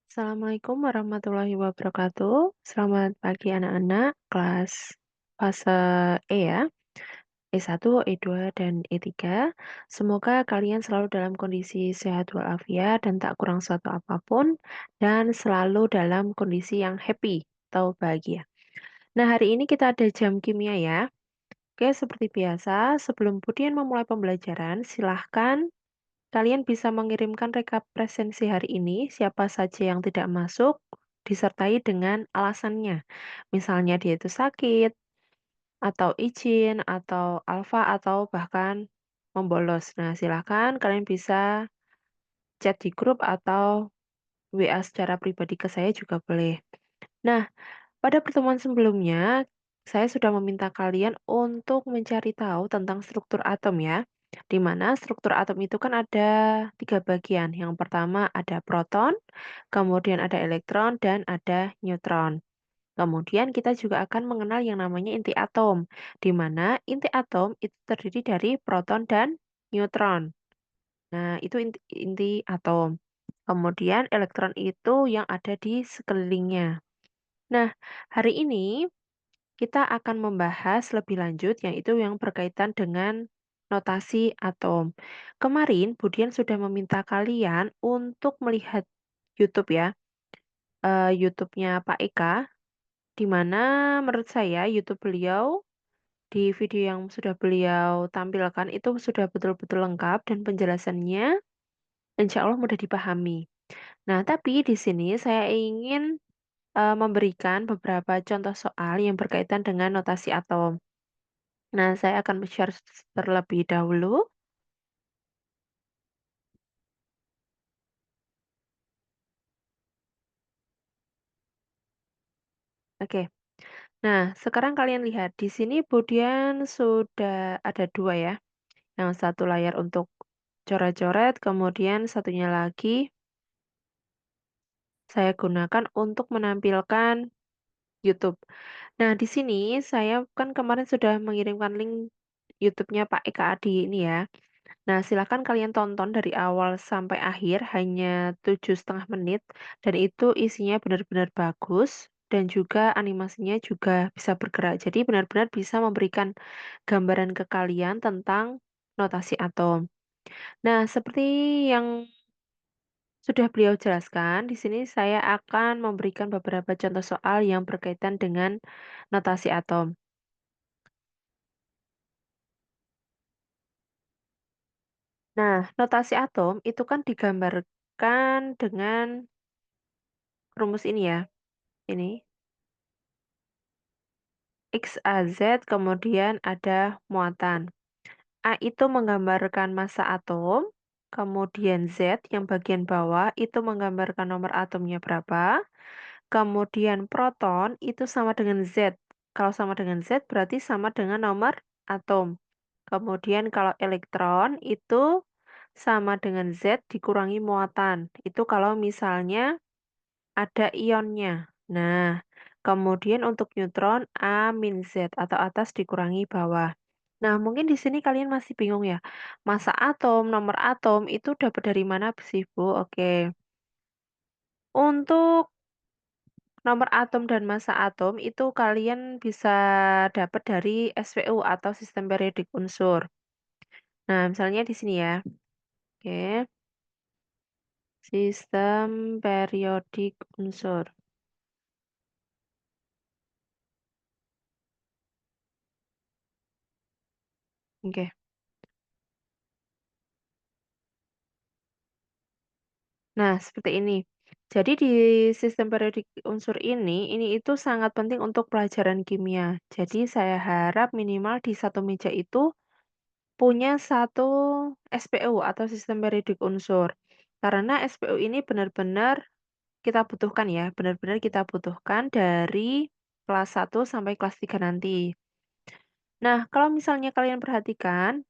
Assalamualaikum warahmatullahi wabarakatuh. Selamat pagi anak-anak kelas fase E ya, E1, E2, dan E3. Semoga kalian selalu dalam kondisi sehat walafiat dan tak kurang suatu apapun dan selalu dalam kondisi yang happy atau bahagia. Nah, hari ini kita ada jam kimia ya. Oke, seperti biasa, sebelum Budian memulai pembelajaran, silahkan kalian bisa mengirimkan rekap presensi hari ini, siapa saja yang tidak masuk, disertai dengan alasannya. Misalnya dia itu sakit, atau izin, atau alfa, atau bahkan membolos. Nah, silakan kalian bisa chat di grup atau WA secara pribadi ke saya juga boleh. Nah, pada pertemuan sebelumnya, saya sudah meminta kalian untuk mencari tahu tentang struktur atom ya. Di mana struktur atom itu kan ada tiga bagian. Yang pertama ada proton, kemudian ada elektron, dan ada neutron. Kemudian kita juga akan mengenal yang namanya inti atom, di mana inti atom itu terdiri dari proton dan neutron. Nah, itu inti atom. Kemudian elektron itu yang ada di sekelilingnya. Nah, hari ini kita akan membahas lebih lanjut yaitu yang berkaitan dengan notasi atom. Kemarin Budian sudah meminta kalian untuk melihat YouTube ya, YouTube-nya Pak Eka, di mana menurut saya YouTube beliau di video yang sudah beliau tampilkan itu sudah betul-betul lengkap dan penjelasannya insya Allah mudah dipahami. Nah, tapi di sini saya ingin memberikan beberapa contoh soal yang berkaitan dengan notasi atom. Nah, saya akan share terlebih dahulu. Oke. Nah, sekarang kalian lihat di sini Budian sudah ada dua ya. Yang satu layar untuk coret-coret, kemudian satunya lagi saya gunakan untuk menampilkan YouTube. Nah, di sini saya kan kemarin sudah mengirimkan link YouTube-nya Pak Eka Adi ini ya. Nah, silakan kalian tonton dari awal sampai akhir, hanya 7,5 menit, dan itu isinya benar-benar bagus, dan juga animasinya juga bisa bergerak. Jadi benar-benar bisa memberikan gambaran ke kalian tentang notasi atom. Nah, seperti yang sudah beliau jelaskan, di sini saya akan memberikan beberapa contoh soal yang berkaitan dengan notasi atom. Nah, notasi atom itu kan digambarkan dengan rumus ini ya. Ini XAZ, kemudian ada muatan. A itu menggambarkan massa atom, kemudian Z yang bagian bawah itu menggambarkan nomor atomnya berapa, kemudian proton itu sama dengan Z. Kalau sama dengan Z berarti sama dengan nomor atom. Kemudian kalau elektron itu sama dengan Z dikurangi muatan. Itu kalau misalnya ada ionnya. Nah, kemudian untuk neutron A min Z atau atas dikurangi bawah. Nah, mungkin di sini kalian masih bingung ya. Massa atom, nomor atom itu dapat dari mana sih, Bu? Oke. Untuk nomor atom dan massa atom itu kalian bisa dapat dari SPU atau sistem periodik unsur. Nah, misalnya di sini ya. Oke. Sistem periodik unsur. Oke. Nah, seperti ini. Jadi di sistem periodik unsur ini itu sangat penting untuk pelajaran kimia. Jadi saya harap minimal di satu meja itu punya satu SPU atau sistem periodik unsur. Karena SPU ini benar-benar kita butuhkan ya, benar-benar kita butuhkan dari kelas 1 sampai kelas 3 nanti. Nah, kalau misalnya kalian perhatikan,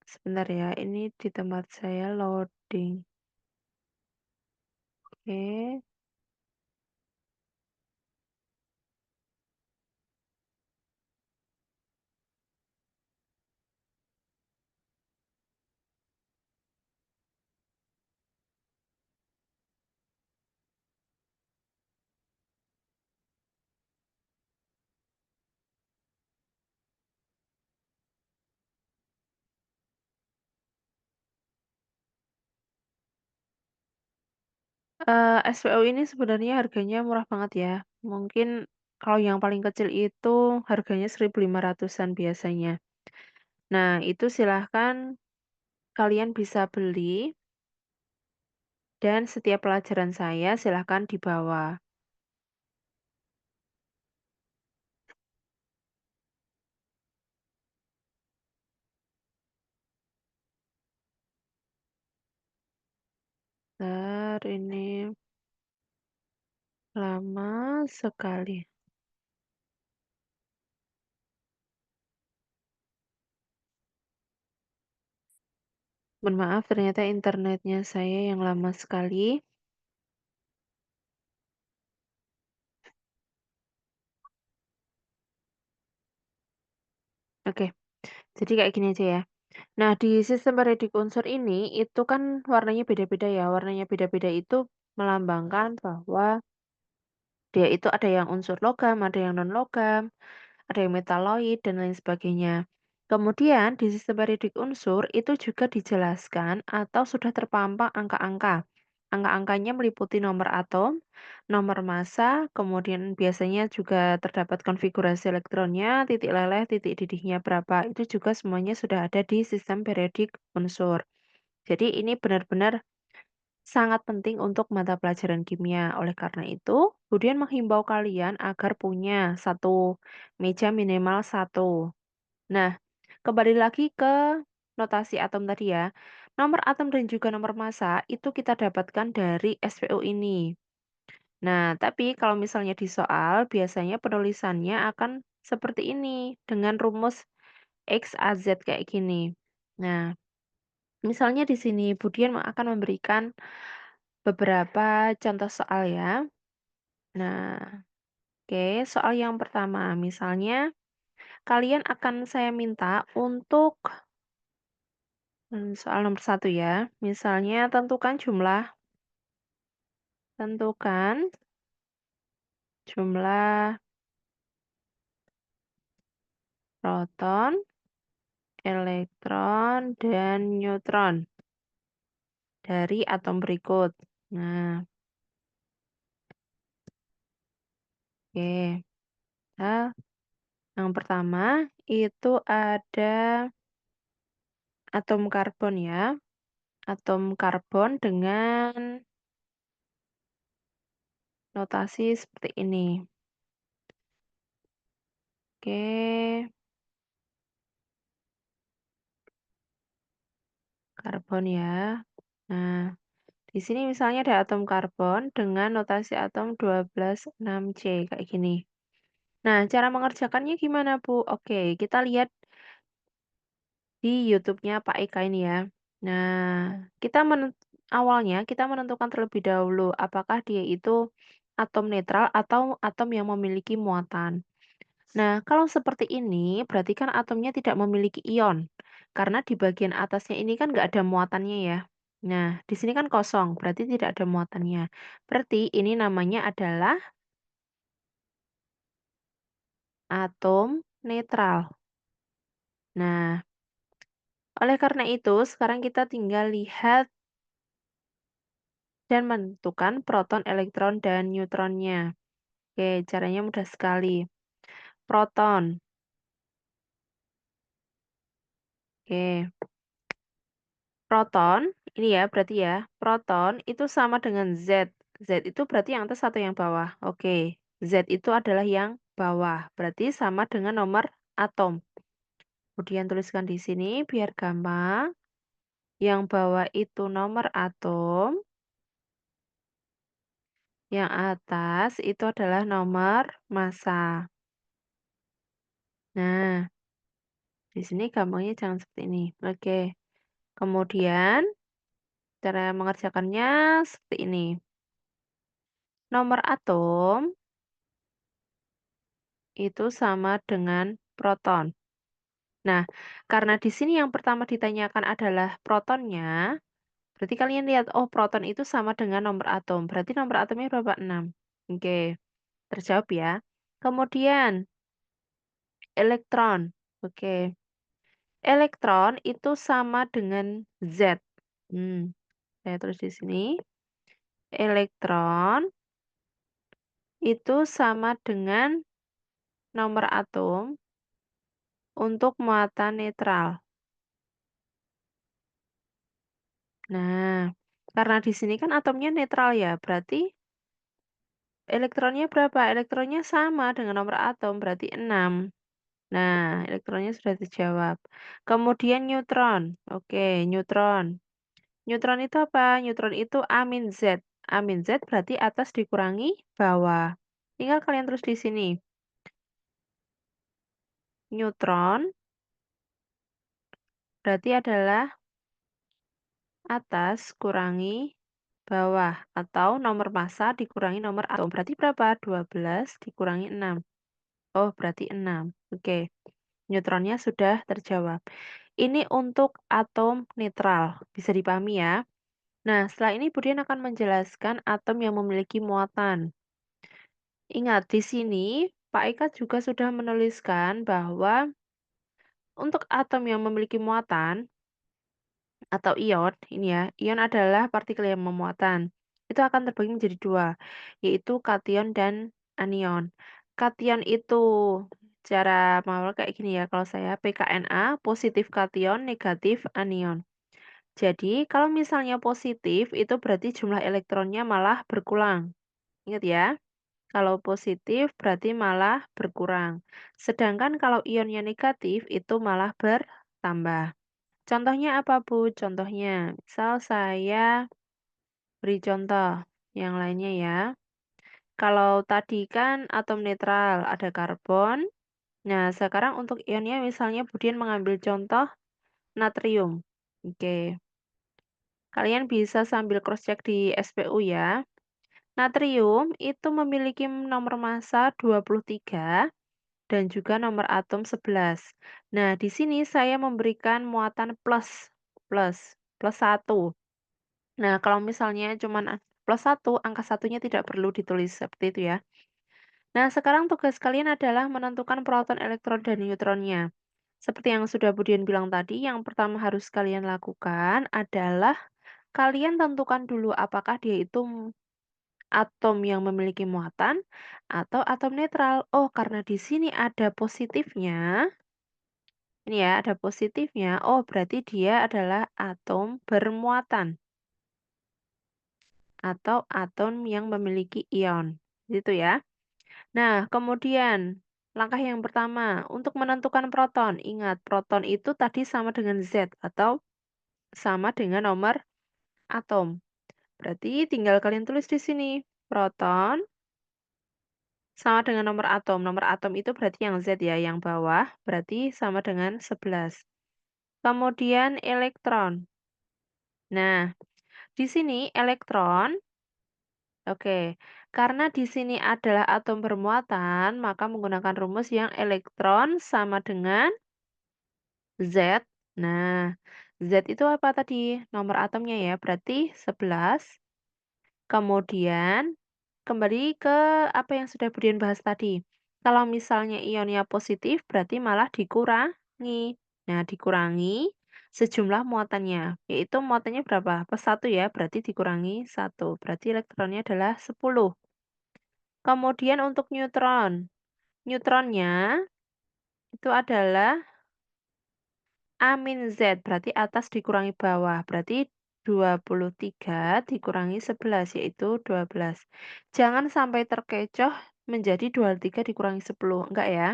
sebentar ya, ini di tempat saya loading. Oke. SPO ini sebenarnya harganya murah banget ya. Mungkin kalau yang paling kecil itu harganya 1.500-an biasanya. Nah, itu silahkan kalian bisa beli dan setiap pelajaran saya silahkan dibawa. Bentar, ini lama sekali. Mohon maaf, ternyata internetnya saya yang lama sekali. Oke, jadi kayak gini aja ya. Nah, di sistem periodik unsur ini, itu kan warnanya beda-beda ya. Warnanya beda-beda itu melambangkan bahwa dia itu ada yang unsur logam, ada yang non-logam, ada yang metaloid, dan lain sebagainya. Kemudian di sistem periodik unsur itu juga dijelaskan atau sudah terpampang angka-angka. Angka-angkanya meliputi nomor atom, nomor massa, kemudian biasanya juga terdapat konfigurasi elektronnya, titik leleh, titik didihnya berapa. Itu juga semuanya sudah ada di sistem periodik unsur. Jadi ini benar-benar sangat penting untuk mata pelajaran kimia. Oleh karena itu, Budian menghimbau kalian agar punya satu meja minimal satu. Nah, kembali lagi ke notasi atom tadi ya. Nomor atom dan juga nomor massa itu kita dapatkan dari SPO ini. Nah, tapi kalau misalnya di soal, biasanya penulisannya akan seperti ini dengan rumus X, A, Z kayak gini. Nah, misalnya di sini Budian akan memberikan beberapa contoh soal ya. Nah, oke, soal yang pertama, misalnya kalian akan saya minta untuk soal nomor satu ya. Misalnya tentukan jumlah proton, elektron, dan neutron dari atom berikut. Nah, oke. Nah, yang pertama itu ada atom karbon ya. Atom karbon dengan notasi seperti ini. Oke, karbon ya. Nah, di sini misalnya ada atom karbon dengan notasi atom 126C kayak gini. Nah, cara mengerjakannya gimana, Bu? Oke, kita lihat di YouTube-nya Pak Eka ini ya. Nah, awalnya kita menentukan terlebih dahulu apakah dia itu atom netral atau atom yang memiliki muatan. Nah, kalau seperti ini, berarti kan atomnya tidak memiliki ion. Karena di bagian atasnya ini kan nggak ada muatannya ya. Nah, di sini kan kosong, berarti tidak ada muatannya. Berarti ini namanya adalah atom netral. Nah, oleh karena itu, sekarang kita tinggal lihat dan menentukan proton, elektron, dan neutronnya. Oke, caranya mudah sekali. Proton. Oke, proton, ini ya berarti ya, proton itu sama dengan Z. Z itu berarti yang atas atau yang bawah? Oke, Z itu adalah yang bawah, berarti sama dengan nomor atom. Kemudian tuliskan di sini biar gampang. Yang bawah itu nomor atom, yang atas itu adalah nomor massa. Nah, di sini gampangnya jangan seperti ini. Oke, kemudian cara mengerjakannya seperti ini. Nomor atom itu sama dengan proton. Nah, karena di sini yang pertama ditanyakan adalah protonnya, berarti kalian lihat, oh proton itu sama dengan nomor atom. Berarti nomor atomnya berapa? 6. Oke, terjawab ya. Kemudian, elektron. Oke, elektron itu sama dengan Z. Hmm, saya tulis di sini. elektron itu sama dengan nomor atom untuk muatan netral. Nah, karena di sini kan atomnya netral ya, berarti elektronnya berapa? Elektronnya sama dengan nomor atom, berarti 6. Nah, elektronnya sudah terjawab. Kemudian neutron. Oke, neutron. Neutron itu apa? Neutron itu amin Z. Amin Z berarti atas dikurangi bawah. Tinggal kalian terus di sini. Neutron berarti adalah atas kurangi bawah atau nomor massa dikurangi nomor atom. Berarti berapa? 12 dikurangi 6. Oh, berarti 6. Oke. Neutronnya sudah terjawab. Ini untuk atom netral. Bisa dipahami ya? Nah, setelah ini Budian akan menjelaskan atom yang memiliki muatan. Ingat, di sini Pak Eka juga sudah menuliskan bahwa untuk atom yang memiliki muatan atau ion, ini ya, ion adalah partikel yang memuatan. Itu akan terbagi menjadi dua, yaitu kation dan anion. Kation itu cara mawar kayak gini ya, kalau saya PKNA, positif kation, negatif anion. Jadi, kalau misalnya positif, itu berarti jumlah elektronnya malah berkurang. Ingat ya, kalau positif berarti malah berkurang. Sedangkan kalau ionnya negatif, itu malah bertambah. Contohnya apa, Bu? Contohnya, misal saya beri contoh yang lainnya ya. Kalau tadi kan atom netral, ada karbon. Nah, sekarang untuk ionnya misalnya Budian mengambil contoh natrium. Oke, kalian bisa sambil cross-check di SPU ya. Natrium itu memiliki nomor massa 23 dan juga nomor atom 11. Nah, di sini saya memberikan muatan plus, plus, plus 1. Nah, kalau misalnya cuman plus 1, angka satunya tidak perlu ditulis seperti itu ya. Nah, sekarang tugas kalian adalah menentukan proton, elektron, dan neutronnya. Seperti yang sudah Budian bilang tadi, yang pertama harus kalian lakukan adalah kalian tentukan dulu apakah dia itu atom yang memiliki muatan atau atom netral. Oh, karena di sini ada positifnya. Ini ya, ada positifnya. Oh, berarti dia adalah atom bermuatan atau atom yang memiliki ion. Gitu ya. Nah, kemudian langkah yang pertama untuk menentukan proton. Ingat, proton itu tadi sama dengan Z atau sama dengan nomor atom. Berarti tinggal kalian tulis di sini. Proton sama dengan nomor atom. Nomor atom itu berarti yang Z ya, yang bawah. Berarti sama dengan 11. Kemudian elektron. Nah, di sini elektron, oke, karena di sini adalah atom bermuatan, maka menggunakan rumus yang elektron sama dengan Z. Nah, Z itu apa tadi? Nomor atomnya ya, berarti 11. Kemudian kembali ke apa yang sudah Budian bahas tadi. Kalau misalnya ionnya positif, berarti malah dikurangi. Nah, dikurangi sejumlah muatannya, yaitu muatannya berapa? Plus 1 ya, berarti dikurangi 1. Berarti elektronnya adalah 10. Kemudian untuk neutron. Neutronnya itu adalah amin Z, berarti atas dikurangi bawah. Berarti 23 dikurangi 11, yaitu 12. Jangan sampai terkecoh menjadi 23 dikurangi 10, enggak ya.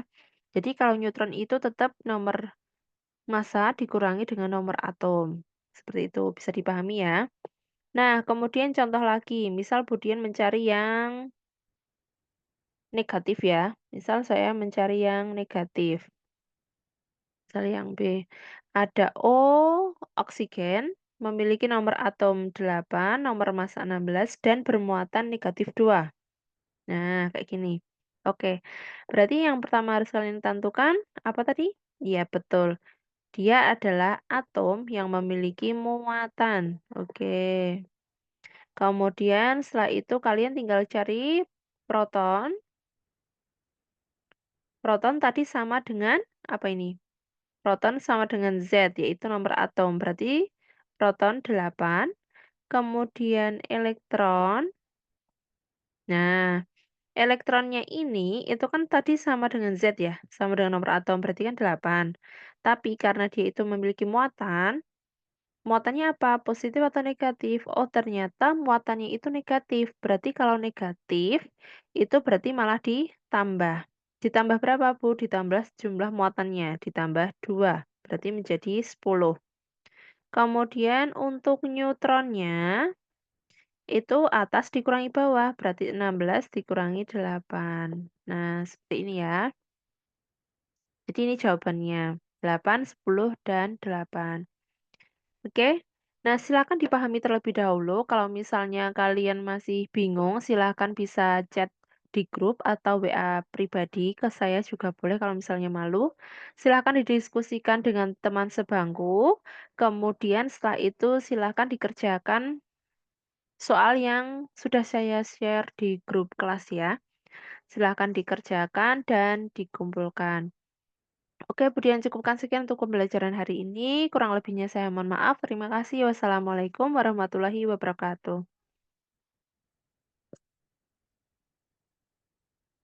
Jadi kalau neutron itu tetap nomor massa dikurangi dengan nomor atom. Seperti itu, bisa dipahami ya. Nah, kemudian contoh lagi, misal Budian mencari yang negatif ya. Misal saya mencari yang negatif. Misal yang B. Ada O, oksigen, memiliki nomor atom 8, nomor massa 16, dan bermuatan negatif 2. Nah, kayak gini. Oke, berarti yang pertama harus kalian tentukan, apa tadi? Iya, betul. Dia adalah atom yang memiliki muatan. Oke. Kemudian setelah itu kalian tinggal cari proton. Proton tadi sama dengan apa ini? Proton sama dengan Z, yaitu nomor atom. Berarti proton 8, kemudian elektron. Nah, elektronnya ini itu kan tadi sama dengan Z ya, sama dengan nomor atom, berarti kan 8. Tapi karena dia itu memiliki muatan, muatannya apa? Positif atau negatif? Oh, ternyata muatannya itu negatif. Berarti kalau negatif, itu berarti malah ditambah. Ditambah berapa, Bu? Ditambah jumlah muatannya, ditambah 2. Berarti menjadi 10. Kemudian untuk neutronnya, itu atas dikurangi bawah, berarti 16 dikurangi 8. Nah, seperti ini ya. Jadi ini jawabannya. 8, 10, dan 8. Oke. Nah, silakan dipahami terlebih dahulu. Kalau misalnya kalian masih bingung, silakan bisa chat di grup atau WA pribadi ke saya juga boleh kalau misalnya malu. Silakan didiskusikan dengan teman sebangku. Kemudian setelah itu silakan dikerjakan soal yang sudah saya share di grup kelas ya. Silakan dikerjakan dan dikumpulkan. Oke, Budian cukupkan sekian untuk pembelajaran hari ini. Kurang lebihnya saya mohon maaf. Terima kasih. Wassalamualaikum warahmatullahi wabarakatuh.